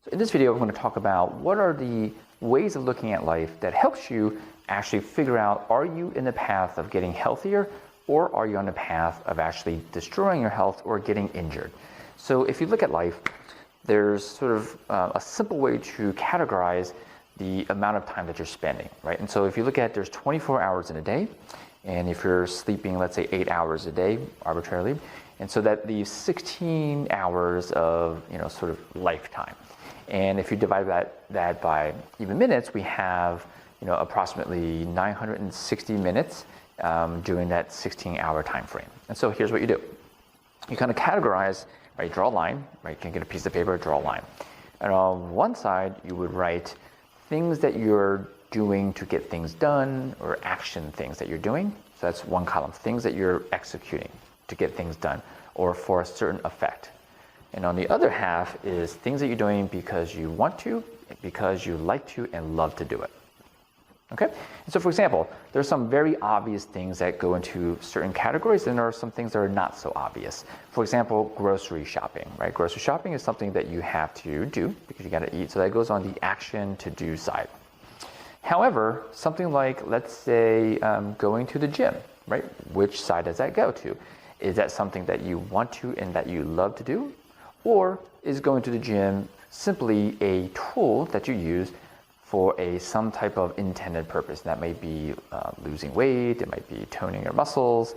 So in this video, I'm going to talk about what are the ways of looking at life that helps you actually figure out, are you in the path of getting healthier, or are you on the path of actually destroying your health or getting injured? So if you look at life, there's sort of a simple way to categorize the amount of time that you're spending, right? And so if you look at, there's 24 hours in a day, and if you're sleeping, let's say 8 hours a day, arbitrarily, and so that leaves 16 hours of, sort of lifetime. And if you divide that by even minutes, we have, approximately 960 minutes during that 16-hour time frame. And so here's what you do. You kind of categorize, right? Draw a line, right? You can get a piece of paper, draw a line. And on one side, you would write things that you're doing to get things done, or action things that you're doing. So that's one column, things that you're executing to get things done or for a certain effect. And on the other half is things that you're doing because you want to, because you like to and love to do it. Okay? And so for example, there's some very obvious things that go into certain categories, and there are some things that are not so obvious. For example, grocery shopping, right? Grocery shopping is something that you have to do because you got to eat. So that goes on the action to do side. However, something like, let's say, going to the gym, right? Which side does that go to? Is that something that you want to and that you love to do? Or is going to the gym simply a tool that you use for some type of intended purpose? That may be losing weight, it might be toning your muscles.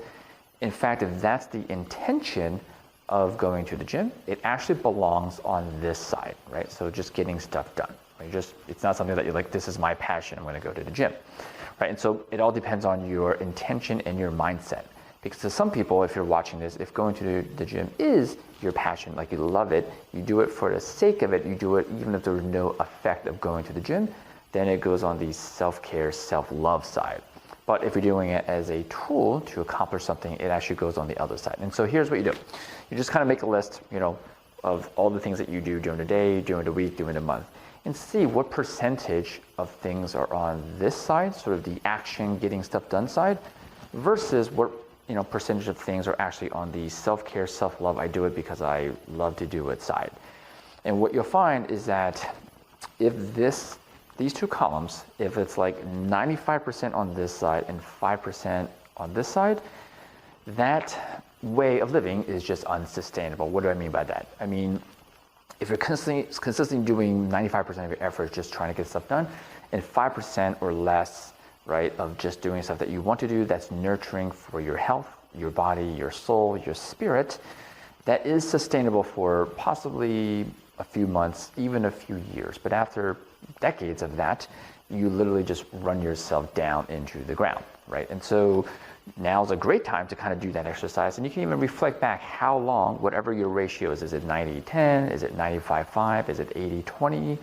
In fact, if that's the intention of going to the gym, it actually belongs on this side, right? So just getting stuff done. Right? It's not something that you're like, this is my passion, I'm going to go to the gym, right? And so it all depends on your intention and your mindset. Because to some people, if you're watching this, if going to the gym is your passion, like you love it, you do it for the sake of it, you do it even if there's no effect of going to the gym, then it goes on the self-care, self-love side. But if you're doing it as a tool to accomplish something, it actually goes on the other side. And so here's what you do. You just kind of make a list, of all the things that you do during the day, during the week, during the month, and see what percentage of things are on this side, sort of the action, getting stuff done side, versus what percentage of things are actually on the self-care, self-love, I do it because I love to do it side. And what you'll find is that if these two columns, if it's like 95% on this side and 5% on this side, that way of living is just unsustainable. What do I mean by that? I mean, if you're consistently doing 95% of your effort just trying to get stuff done, and 5% or less, right, of just doing stuff that you want to do that's nurturing for your health, your body, your soul, your spirit, that is sustainable for possibly a few months, even a few years. But after decades of that, you literally just run yourself down into the ground, right? And so now's a great time to kind of do that exercise, and you can even reflect back how long, whatever your ratio is it 90-10, is it 95-5, is it 80-20,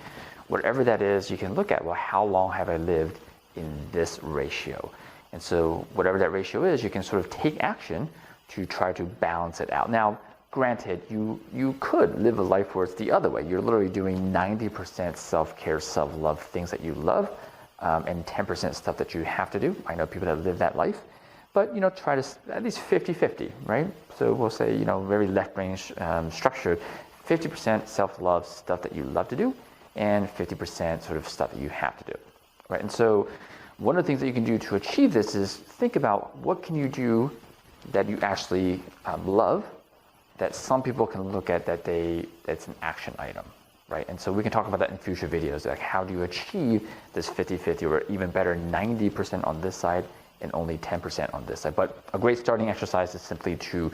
whatever that is, you can look at, well, how long have I lived in this ratio? And so whatever that ratio is, you can sort of take action to try to balance it out. Now, granted, you could live a life where it's the other way. You're literally doing 90% self-care, self-love, things that you love, and 10% stuff that you have to do. I know people that live that life, but try to at least 50-50, right? So we'll say, very left-brain structured, 50% self-love, stuff that you love to do, and 50% sort of stuff that you have to do. Right, and so one of the things that you can do to achieve this is think about what can you do that you actually love, that some people can look at that's an action item, right? And so we can talk about that in future videos, like how do you achieve this 50-50, or even better, 90% on this side and only 10% on this side. But a great starting exercise is simply to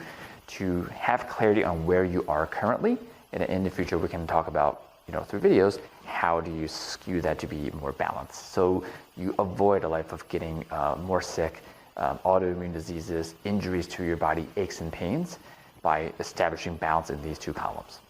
have clarity on where you are currently, and in the future we can talk about, through videos, how do you skew that to be more balanced? So you avoid a life of getting more sick, autoimmune diseases, injuries to your body, aches and pains, by establishing balance in these two columns.